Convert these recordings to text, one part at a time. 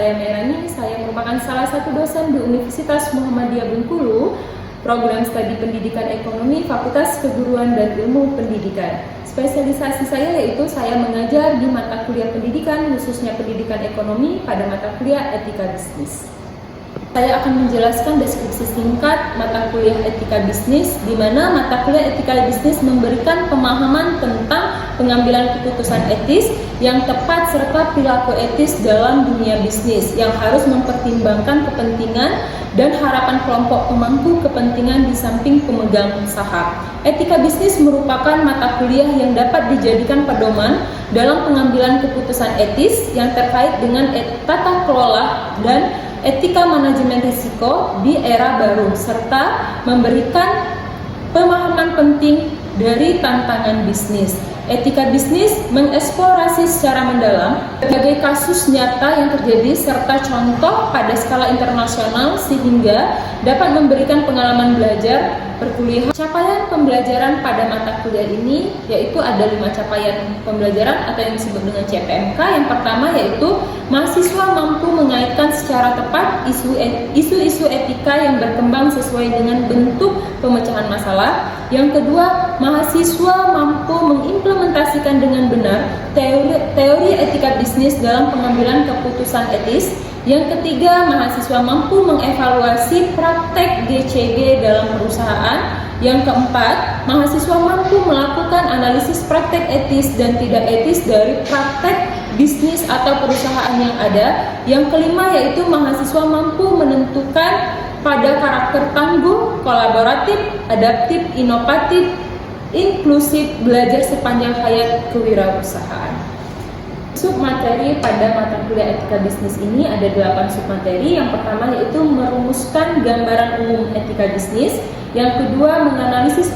saya Merani, saya merupakan salah satu dosen di Universitas Muhammadiyah Bengkulu, program studi pendidikan ekonomi, Fakultas Keguruan dan Ilmu Pendidikan. Spesialisasi saya yaitu saya mengajar di mata kuliah pendidikan, khususnya pendidikan ekonomi pada mata kuliah etika bisnis. Saya akan menjelaskan deskripsi singkat mata kuliah etika bisnis, di mana mata kuliah etika bisnis memberikan pemahaman tentang pengambilan keputusan etis yang tepat serta perilaku etis dalam dunia bisnis yang harus mempertimbangkan kepentingan dan harapan kelompok pemangku kepentingan di samping pemegang saham. Etika bisnis merupakan mata kuliah yang dapat dijadikan pedoman dalam pengambilan keputusan etis yang terkait dengan tata kelola dan etika manajemen risiko di era baru, serta memberikan pemahaman penting dari tantangan bisnis. Etika bisnis mengeksplorasi secara mendalam berbagai kasus nyata yang terjadi serta contoh pada skala internasional sehingga dapat memberikan pengalaman belajar perkuliahan. Capaian pembelajaran pada mata kuliah ini yaitu ada 5 capaian pembelajaran atau yang disebut dengan CPMK. Yang pertama yaitu mahasiswa mampu mengaitkan secara tepat isu-isu etika yang berkembang sesuai dengan bentuk pemecahan masalah. Yang kedua, mahasiswa mampu mengimplementasikan dengan benar teori etika bisnis dalam pengambilan keputusan etis. Yang ketiga, mahasiswa mampu mengevaluasi praktek GCG dalam perusahaan. Yang keempat, mahasiswa mampu melakukan analisis praktek etis dan tidak etis dari praktek bisnis atau perusahaan yang ada. Yang kelima yaitu mahasiswa mampu menentukan pada karakter tangguh, kolaboratif, adaptif, inovatif, inklusif, belajar sepanjang hayat kewirausahaan. Submateri pada mata kuliah etika bisnis ini ada 8 submateri. Yang pertama yaitu merumuskan gambaran umum etika bisnis. Yang kedua, menganalisis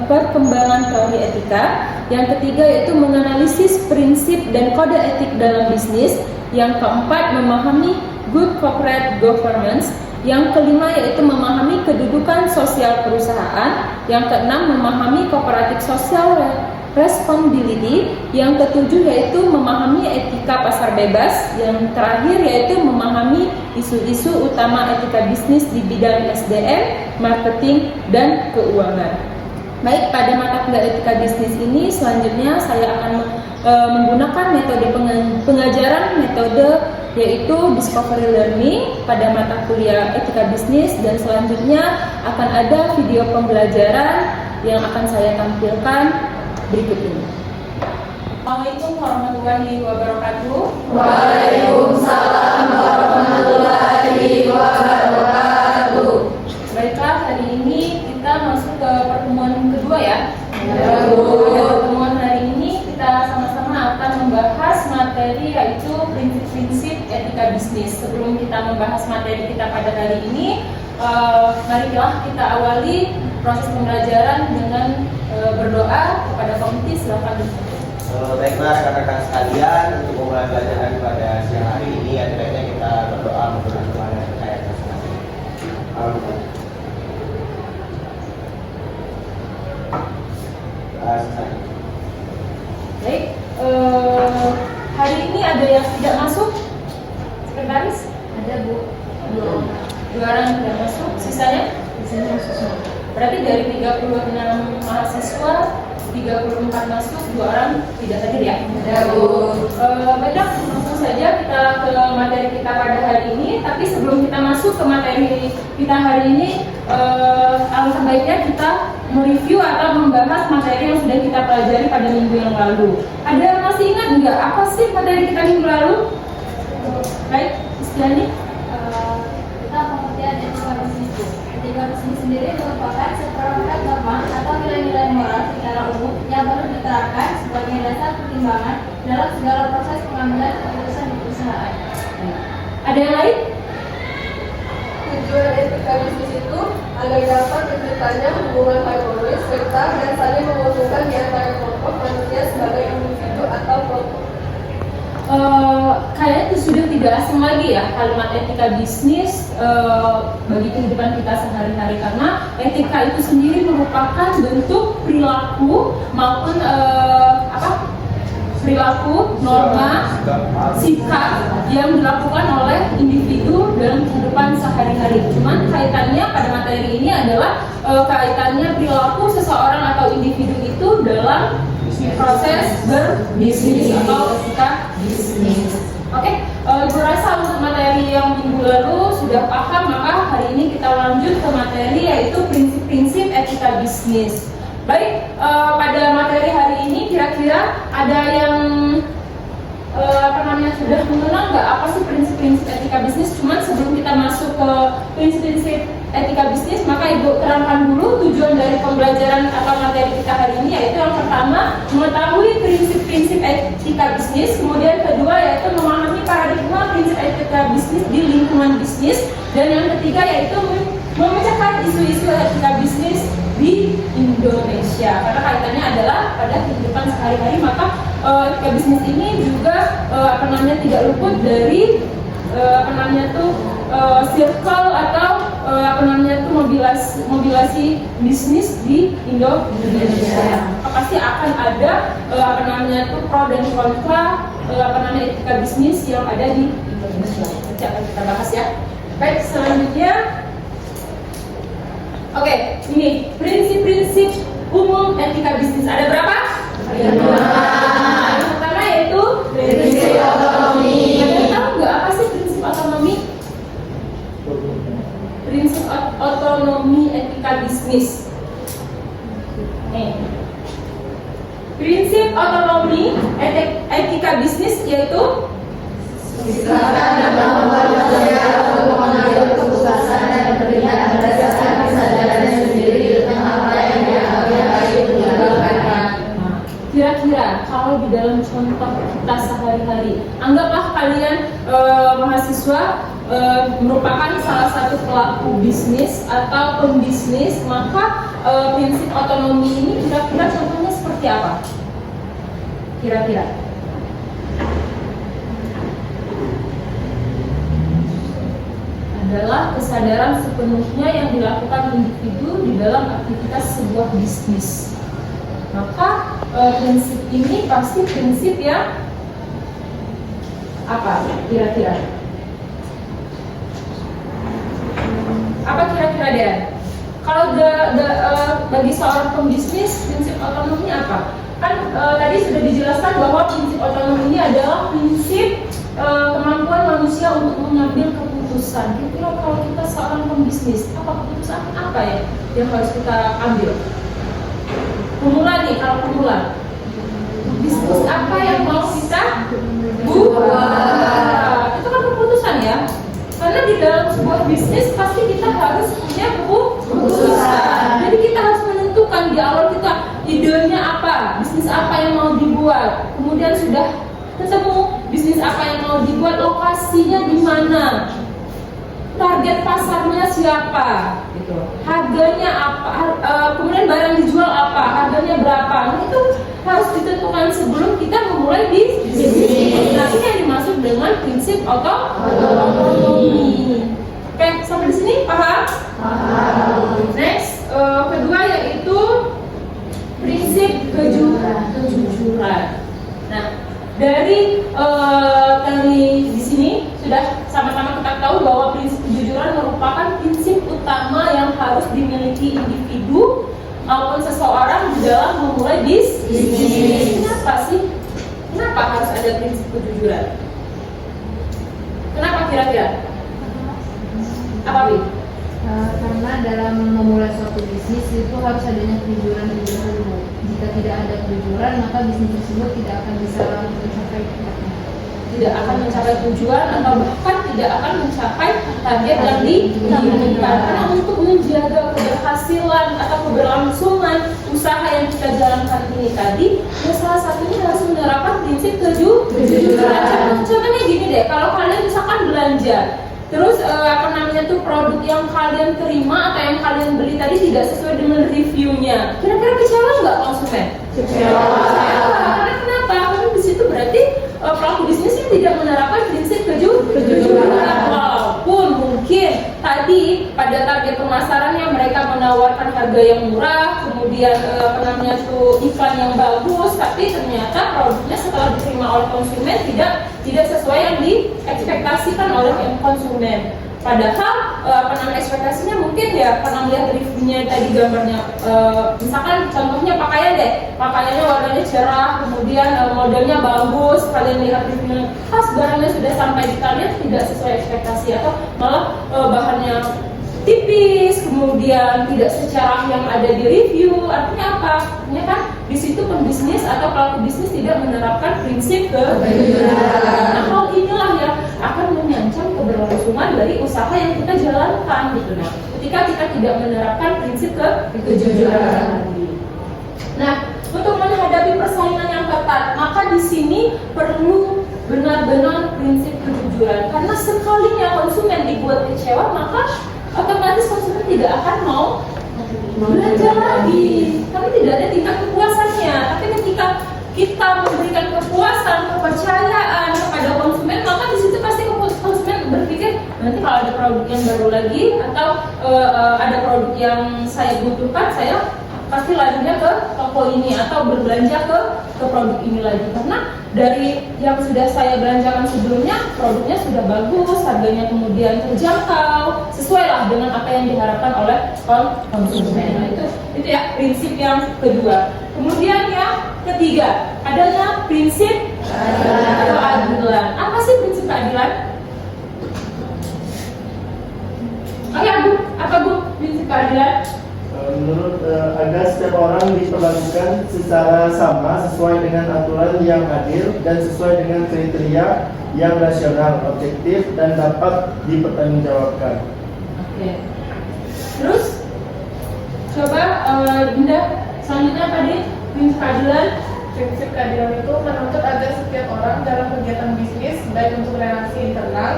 perkembangan teori etika. Yang ketiga yaitu menganalisis prinsip dan kode etik dalam bisnis. Yang keempat, memahami good corporate governance. Yang kelima yaitu memahami kedudukan sosial perusahaan. Yang keenam, memahami kooperatif social responsibility. Yang ketujuh yaitu memahami etika pasar bebas. Yang terakhir yaitu memahami isu-isu utama etika bisnis di bidang SDM, marketing, dan keuangan. Baik, pada mata kuliah etika bisnis ini selanjutnya saya akan menggunakan metode pengajaran, metode yaitu discovery learning pada mata kuliah etika bisnis, dan selanjutnya akan ada video pembelajaran yang akan saya tampilkan berikut ini. Assalamualaikum warahmatullahi wabarakatuh. Waalaikumsalam warahmatullahi wabarakatuh. Baiklah, hari ini kita masuk ke pertemuan kedua ya. Ya, Bu. Pada pertemuan hari ini kita sama-sama akan membahas materi yaitu prinsip-prinsip etika bisnis. Sebelum kita membahas materi kita pada hari ini, marilah kita awali proses pembelajaran dengan berdoa kepada komite. Silakan. Baiklah rekan-rekan sekalian, untuk memulai pelajaran pada siang hari ini, baiknya kita berdoa menggunakan doa yang percaya masing-masing. Baik, hari ini ada yang tidak masuk? Sekretaris? Ada, Bu. 2 orang tidak masuk, sisanya masuk. Berarti dari 36 mahasiswa 34 masuk, 2 orang tidak hadir ya? Ada, Bu. Baiklah, langsung saja kita ke materi kita pada hari ini. Tapi sebelum kita masuk ke materi kita hari ini, alangkah baiknya kita mereview atau membahas materi yang sudah kita pelajari pada minggu yang lalu. Ada yang masih ingat nggak apa sih materi kita minggu lalu? Baik, Istiani. Kita pengertian etika bisnis. Etika bisnis sendiri merupakan seperangkat norma atau nilai-nilai moral secara umum yang perlu diterapkan sebagai dasar pertimbangan dalam segala proses pengambilan keputusan di perusahaan. Ada yang lain? Tujuan etika bisnis itu agar dapat terciptanya hubungan harmonis serta dan saling menguntungkan di antara kelompok manusia sebagai individu atau kelompok. Kayaknya itu sudah tidak asing lagi ya kalimat etika bisnis bagi kehidupan kita sehari-hari, karena etika itu sendiri merupakan bentuk perilaku maupun perilaku, norma, sikap yang dilakukan oleh individu dalam kehidupan sehari-hari. Cuman kaitannya pada materi ini adalah kaitannya perilaku seseorang atau individu itu dalam proses berbisnis atau ketika bisnis. Oke, Ibu rasa untuk materi yang minggu lalu sudah paham, maka hari ini kita lanjut ke materi yaitu prinsip-prinsip etika bisnis. Baik, pada materi hari ini kira-kira ada yang sudah mengenal nggak apa sih prinsip-prinsip etika bisnis? Cuman sebelum kita masuk ke prinsip-prinsip etika bisnis, maka Ibu terangkan dulu tujuan dari pembelajaran atau materi kita hari ini, yaitu yang pertama mengetahui prinsip-prinsip etika bisnis, kemudian kedua yaitu memahami paradigma prinsip etika bisnis di lingkungan bisnis, dan yang ketiga yaitu memecahkan isu-isu etika bisnis di Indonesia, karena kaitannya adalah pada kehidupan sehari-hari. Maka etika bisnis ini juga tidak luput dari circle atau mobilisasi bisnis di Indonesia. Pasti akan ada pro dan kontra etika bisnis yang ada di Indonesia. Nanti akan kita bahas ya. Baik, selanjutnya. Oke, ini prinsip-prinsip umum etika bisnis. Ada berapa? Ada 5. Yang pertama yaitu prinsip otonomi. Ada tahu nggak apa sih prinsip otonomi? Prinsip otonomi etika bisnis. Prinsip otonomi etika bisnis yaitu silakan dan kemampuan manusia untuk mengambil keputusan dan bertindak berdasarkan kesadarannya sendiri tentang apa yang dianggapnya baik untuk dilakukan. Kira-kira kalau di dalam contoh kita sehari-hari, anggaplah kalian mahasiswa merupakan salah satu pelaku bisnis atau pembisnis, maka prinsip otonomi ini kira-kira contohnya seperti apa? Kira-kira adalah kesadaran sepenuhnya yang dilakukan individu di dalam aktivitas sebuah bisnis. Maka prinsip ini pasti prinsip yang apa kira-kira? Apa kira-kira dia? Kalau bagi seorang pembisnis, prinsip otonomi apa? Kan tadi sudah dijelaskan bahwa prinsip otonomi ini adalah prinsip kemampuan manusia untuk mengambil keputusan. Kira-kira kalau kita seorang pembisnis, apa keputusan apa ya yang harus kita ambil? Pemula nih, kalau pemula, bisnis apa yang mau kita buat? Itu kan keputusan ya. Karena di dalam sebuah bisnis pasti kita harus punya keputusan. Jadi kita harus menentukan di awal kita idenya apa, bisnis apa yang mau dibuat. Kemudian sudah ketemu bisnis apa yang mau dibuat, lokasinya di mana, target pasarnya siapa, gitu. Harganya apa, kemudian barang dijual apa, harganya berapa. Nah, itu harus ditentukan sebelum kita memulai bisnis. Nah, ini yang dimaksud dengan prinsip otonomi. Oke, sampai di sini paham? Paham. Next, kedua yaitu prinsip kejujuran. Nah, dari di sini sudah sama-sama kita tahu bahwa prinsip kejujuran merupakan prinsip utama yang harus dimiliki individu maupun seseorang di dalam memulai bisnis. Kenapa sih? Kenapa harus ada prinsip kejujuran? Kenapa kira-kira? Apa, Bi? Karena dalam memulai suatu bisnis itu harus adanya kejujuran dulu. Jika tidak ada kejujuran, maka bisnis tersebut tidak akan bisa mencapai targetnya. Tidak akan mencapai tujuan atau bahkan tidak akan mencapai target yang diinginkan. Karena untuk menjaga keberhasilan atau keberlangsungan usaha yang kita jalankan ini tadi, ya salah satunya harus menerapkan prinsip kejujuran. Contohnya gini deh, kalau kalian misalkan belanja, terus produk yang kalian terima atau yang kalian beli tadi tidak sesuai dengan reviewnya, kira-kira kecewa nggak konsumen? Kecewa. Karena kenapa? Karena di situ berarti pelaku bisnisnya tidak menerapkan prinsip kejujuran. Walaupun mungkin tadi pada target pemasarannya mereka menawarkan harga yang murah, kemudian iklan yang bagus, tapi ternyata produknya setelah diterima oleh konsumen tidak sesuai yang diekspektasikan oleh konsumen. Padahal ekspektasinya mungkin ya karena melihat reviewnya tadi gambarnya, misalkan contohnya pakaiannya warnanya cerah, kemudian modelnya bagus, kalian lihat reviewnya pas barangnya sudah sampai di kalian tidak sesuai ekspektasi atau malah bahannya tipis, kemudian tidak secerah yang ada di review. Artinya apa? Artinya kan di situ pembisnis atau pelaku bisnis tidak menerapkan prinsip kejujuran. Nah, hal inilah yang akan mengancam keberlangsungan dari usaha yang kita jalankan gitu. Nah, ketika kita tidak menerapkan prinsip kejujuran. Nah, untuk menghadapi persaingan yang ketat, maka di sini perlu benar-benar prinsip kejujuran. Karena sekalinya konsumen dibuat kecewa, maka otomatis konsumen tidak akan mau belanja lagi, tapi tidak ada tingkat kepuasannya. Tapi ketika kita memberikan kepuasan, kepercayaan kepada konsumen, maka di situ pasti konsumen berpikir nanti kalau ada produk yang baru lagi atau ada produk yang saya butuhkan, saya pasti larinya ke toko ini atau berbelanja ke produk ini lagi, karena dari yang sudah saya belanjakan sebelumnya produknya sudah bagus, harganya kemudian terjangkau, sesuai lah dengan apa yang diharapkan oleh konsumen. Nah, itu ya prinsip yang kedua. Kemudian yang ketiga adalah prinsip keadilan. Apa sih prinsip keadilan? Oke, Bu, apa Bu prinsip keadilan? Menurut agar setiap orang diperlakukan secara sama sesuai dengan aturan yang adil dan sesuai dengan kriteria yang rasional, objektif dan dapat dipertanggungjawabkan. Oke. Terus coba Dinda selanjutnya apa nih prinsip keadilan? Prinsip keadilan itu menuntut agar setiap orang dalam kegiatan bisnis, baik untuk relasi internal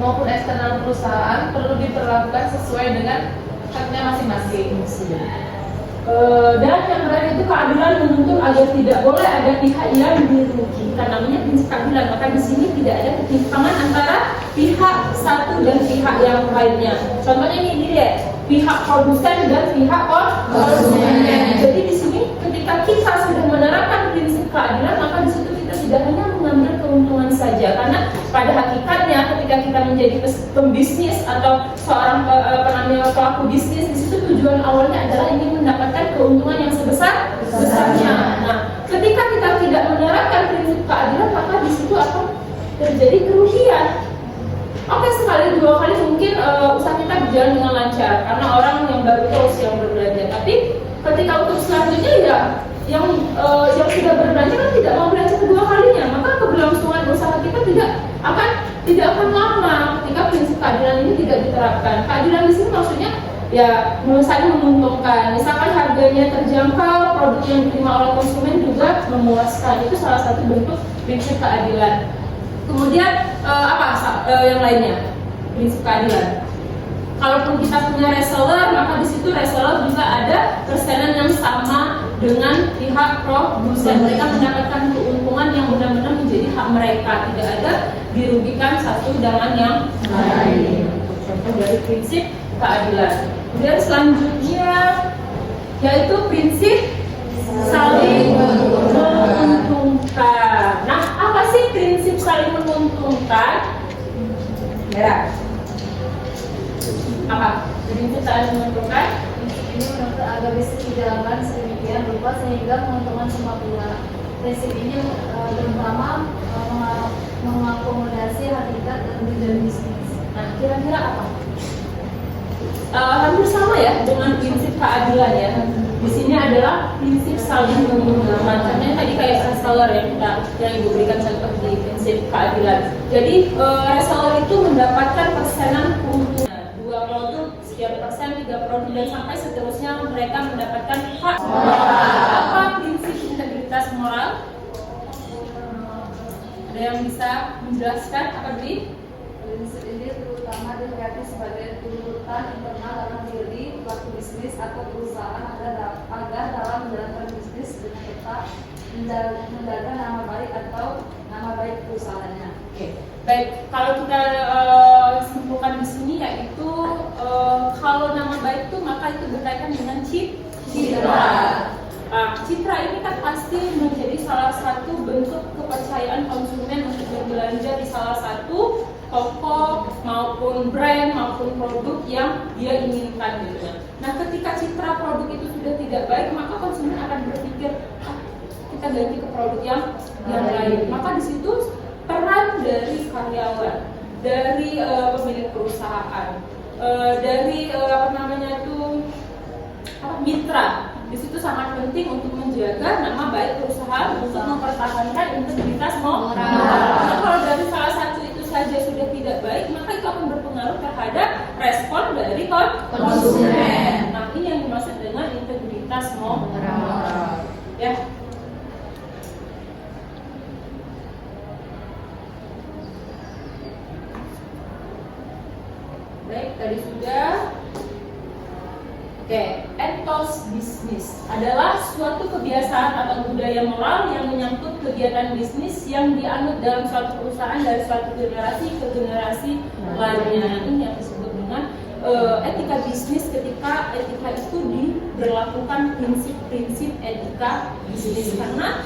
maupun eksternal perusahaan, perlu diperlakukan sesuai dengan haknya masing-masing. Dan yang terakhir itu keadilan menuntut agar tidak boleh ada pihak yang dirugikan. Namanya prinsip keadilan. Maka di sini tidak ada ketimpangan antara pihak satu dan pihak yang lainnya. Contohnya ini deh, pihak produsen dan pihak konsumen. Jadi di sini ketika kita sudah menerapkan prinsip keadilan, maka di situ kita tidak hanya mengambil keuntungan saja, karena pada hakikatnya ketika kita menjadi pembisnis atau seorang pelaku bisnis, di situ tujuan awalnya adalah ingin mendapatkan keuntungan yang sebesar-besarnya. Nah, ketika kita tidak menerapkan prinsip keadilan, maka di situ akan terjadi kerugian. Oke, sekali dua kali mungkin usaha kita berjalan dengan lancar karena orang yang baru terus yang berbelanja. Tapi ketika untuk selanjutnya ya yang sudah berbelanja kan tidak mau belanja kedua kalinya, maka keberlangsungan usaha kita tidak akan lama ketika prinsip keadilan ini tidak diterapkan. Keadilan di sini maksudnya ya saling menguntungkan. Misalkan harganya terjangkau, produk yang diterima oleh konsumen juga memuaskan. Itu salah satu bentuk prinsip keadilan. Kemudian yang lainnya prinsip keadilan. Kalaupun kita punya reseller, maka di situ reseller juga ada persenan yang sama dengan pihak produsen. Mereka mendapatkan keuntungan yang benar-benar menjadi hak mereka, tidak ada dirugikan satu dengan yang lain. Contoh dari prinsip keadilan. Kemudian selanjutnya yaitu prinsip saling menguntungkan. Nah, apa sih prinsip saling menguntungkan? Ya. Apa? Prinsip saling menguntungkan? Ini menuntut agar bisnis dijalankan sedemikian rupa sehingga menguntungkan semua pihak. Prinsip ini terutama mengakomodasi hakikat dan tujuan bisnis. Nah, kira-kira apa? Hampir sama ya dengan prinsip keadilan ya. Di sini adalah prinsip saling menguntungkan. Contohnya tadi kayak reseller yang Ibu berikan contoh di prinsip keadilan. Jadi reseller itu mendapatkan persenan keuntungan. 2 produk sekian persen, 3 produk dan sampai seterusnya mereka mendapatkan hak. Apa prinsip integritas moral? Ada yang bisa menjelaskan apa di? Prinsip ini terutama dilihat sebagai tuntutan internal dalam diri pelaku bisnis atau perusahaan agar dalam menjalankan bisnis dengan tetap menjaga nama baik atau nama baik perusahaannya. Oke. Baik, kalau kita simpulkan di sini yaitu kalau nama baik itu maka itu berkaitan dengan citra. Citra ini kan pasti menjadi salah satu bentuk kepercayaan konsumen untuk berbelanja di salah satu toko maupun brand maupun produk yang dia inginkan gitu. Nah, ketika citra produk itu sudah tidak baik, maka konsumen akan berpikir kita ganti ke produk yang lain. Maka di situ peran dari karyawan, dari pemilik perusahaan, dari mitra, di situ sangat penting untuk menjaga nama baik perusahaan untuk mempertahankan integritas moral. Nah, kalau dari salah satu itu saja sudah tidak baik, maka itu akan berpengaruh terhadap respon dari konsumen. Nah, ini yang dimaksud dengan integritas moral. Ya. Baik, tadi sudah. Oke, ethos bisnis adalah suatu kebiasaan atau budaya moral yang menyangkut kegiatan bisnis yang dianut dalam suatu perusahaan dari suatu generasi ke generasi lainnya. Ini yang disebut dengan etika bisnis, ketika etika itu diberlakukan prinsip-prinsip etika bisnis. Karena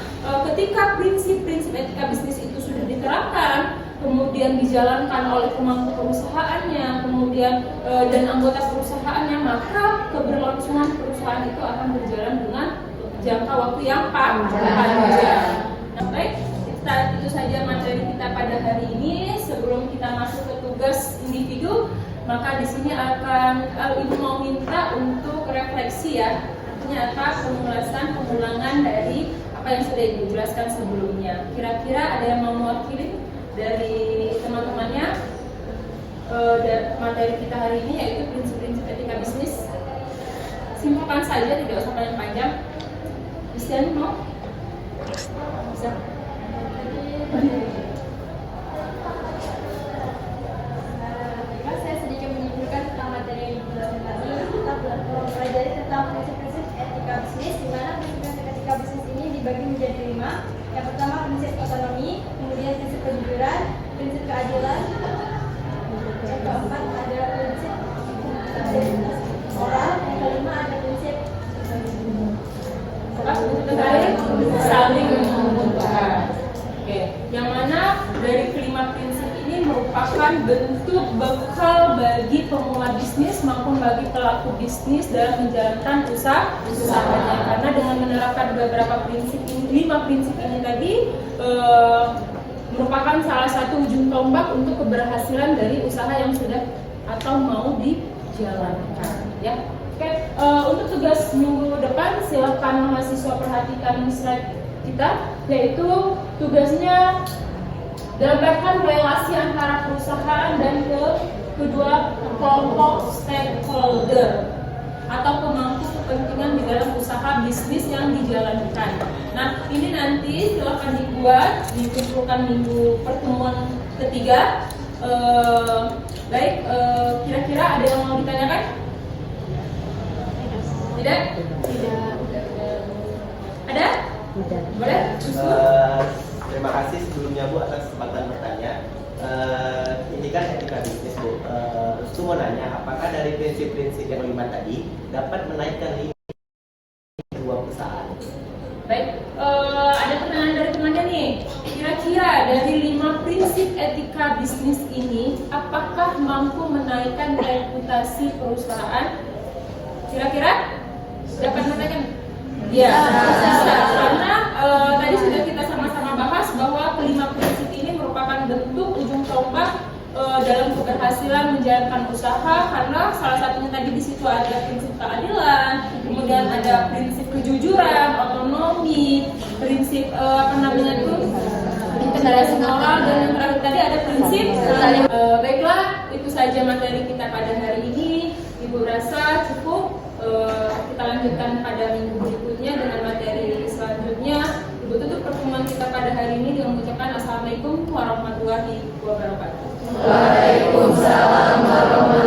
ketika prinsip-prinsip etika bisnis itu sudah diterapkan, kemudian dijalankan oleh pemangku perusahaannya, kemudian dan anggota perusahaannya, maka keberlangsungan perusahaan itu akan berjalan dengan jangka waktu yang panjang. Nah, baik, itu saja materi kita pada hari ini. Sebelum kita masuk ke tugas individu, maka di sini akan Ibu mau minta untuk refleksi ya. Artinya apa? Pengulangan dari apa yang sudah Ibu jelaskan sebelumnya. Kira-kira ada yang mau mewakili dari teman-temannya materi kita hari ini, yaitu prinsip-prinsip etika bisnis. Simpulkan saja, tidak usah panjang-panjang. Kristian mau? Bisa? Saya sedikit menyimpulkan tentang materi yang dijelaskan tadi. Kita mempelajari tentang prinsip-prinsip etika bisnis, di mana prinsip etika bisnis ini dibagi menjadi 5. Yang pertama prinsip otonomi, kemudian prinsip kejujuran, prinsip keadilan. Yang keempat ada prinsip moral. Yang kelima ada prinsip saling menguntungkan. Oke, yang mana dari kelima prinsip ini merupakan bentuk bekal bagi pemula bisnis maupun bagi pelaku bisnis dalam menjalankan usahanya. Karena dengan menerapkan beberapa prinsip ini, 5 prinsip ini tadi merupakan salah satu ujung tombak untuk keberhasilan dari usaha yang sudah atau mau dijalankan. Ya. Oke, untuk tugas minggu depan silakan mahasiswa perhatikan slide kita, yaitu tugasnya gambarkan relasi antara perusahaan dan kedua kelompok stakeholder atau pemangku kepentingan di dalam usaha bisnis yang dijalankan. Nah, ini nanti silakan dibuat, dikumpulkan minggu pertemuan ketiga. Baik, kira-kira ada yang mau ditanyakan? Tidak? Ada? Tidak. Boleh? Terima kasih sebelumnya Bu atas kesempatan bertanya. Ini kan etika bisnis Bu. Itu mau nanya, apakah dari prinsip-prinsip yang 5 tadi dapat menaikkan limit sebuah perusahaan? Baik, ada pertanyaan dari temannya nih. Kira-kira dari 5 prinsip etika bisnis ini, apakah mampu menaikkan reputasi perusahaan? Kira-kira dapat menaikkan? Ya, karena tadi sudah kita sama-sama bahas bahwa kelima prinsip ini merupakan bentuk ujung tombak dalam keberhasilan menjalankan usaha, karena salah satunya tadi di situ ada prinsip keadilan, kemudian ada prinsip kejujuran, otonomi, prinsip integritas moral, dan yang terakhir tadi ada prinsip. Baiklah, itu saja materi kita pada hari ini. Ibu rasa cukup. Kita lanjutkan pada minggu berikutnya dengan materi selanjutnya. Ibu tutup pertemuan kita pada hari ini dengan mengucapkan Assalamualaikum warahmatullahi wabarakatuh. Waalaikumsalam warahmatullahi wabarakatuh.